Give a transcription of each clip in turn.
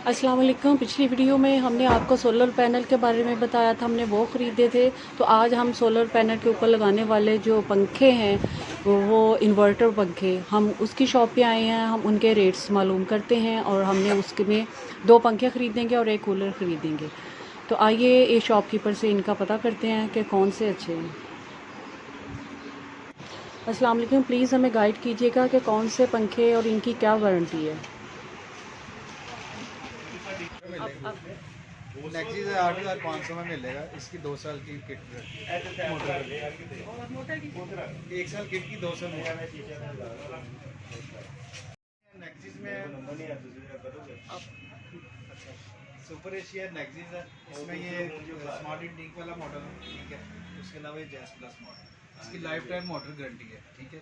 अस्सलाम वालेकुम। पिछली वीडियो में हमने आपको सोलर पैनल के बारे में बताया था, हमने वो ख़रीदे थे। तो आज हम सोलर पैनल के ऊपर लगाने वाले जो पंखे हैं वो इन्वर्टर पंखे, हम उसकी शॉप पे आए हैं। हम उनके रेट्स मालूम करते हैं और हमने उसके में 2 पंखे ख़रीदेंगे और 1 कूलर ख़रीदेंगे। तो आइए ये शॉपकीपर से इनका पता करते हैं कि कौन से अच्छे हैं। अस्सलाम वालेकुम, प्लीज़ हमें गाइड कीजिएगा कि कौन से पंखे और इनकी क्या वारंटी है। मिलेगा। नेक्सिस 8,500 में मिलेगा। इसकी 2 साल की किट मोटर की 1 साल किट की 2 साल नेक्सिस में सुपर एशिया नेक्सिस है। इसमें ये स्मार्ट इंडिंग वाला मॉडल है, ठीक है। उसके अलावा ये जैस प्लस मॉडल, इसकी लाइफ टाइम मोटर गारंटी है, ठीक है।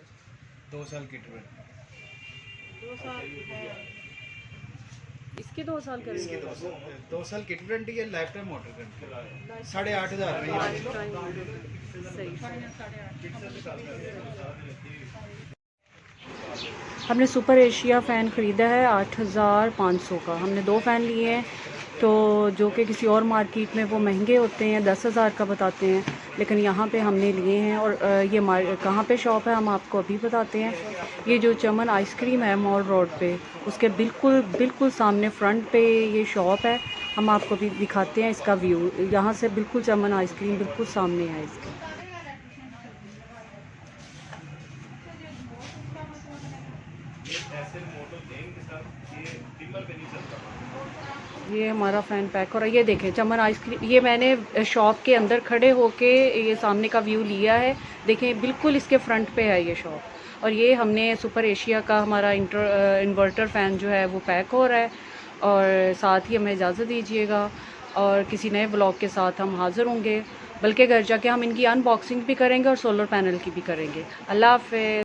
2 साल किट में 2 साल इसके 2 साल का इसकी 2 साल किट वारंटी है, लाइफ टाइम मोटर गारंटी 8,500 में हमने सुपर एशिया फ़ैन ख़रीदा है 8,500 का। हमने 2 फ़ैन लिए हैं, तो जो कि किसी और मार्केट में वो महंगे होते हैं, 10,000 का बताते हैं, लेकिन यहाँ पे हमने लिए हैं। और ये कहाँ पे शॉप है हम आपको अभी बताते हैं। ये जो चमन आइसक्रीम है मॉल रोड पे, उसके बिल्कुल सामने फ्रंट पे ये शॉप है। हम आपको भी दिखाते हैं इसका व्यू। यहाँ से बिल्कुल चमन आइसक्रीम बिल्कुल सामने है इसके। ये हमारा फ़ैन पैक। और ये देखें चमन आइसक्रीम, ये मैंने शॉप के अंदर खड़े होके ये सामने का व्यू लिया है। देखें बिल्कुल इसके फ्रंट पे है ये शॉप। और ये हमने सुपर एशिया का हमारा इन्वर्टर फ़ैन जो है वो पैक हो रहा है। और साथ ही हमें इजाज़त दीजिएगा, और किसी नए ब्लॉग के साथ हम हाज़िर होंगे। बल्कि घर जाके हम इनकी अनबॉक्सिंग भी करेंगे और सोलर पैनल की भी करेंगे। अल्लाह हाफ़िज़।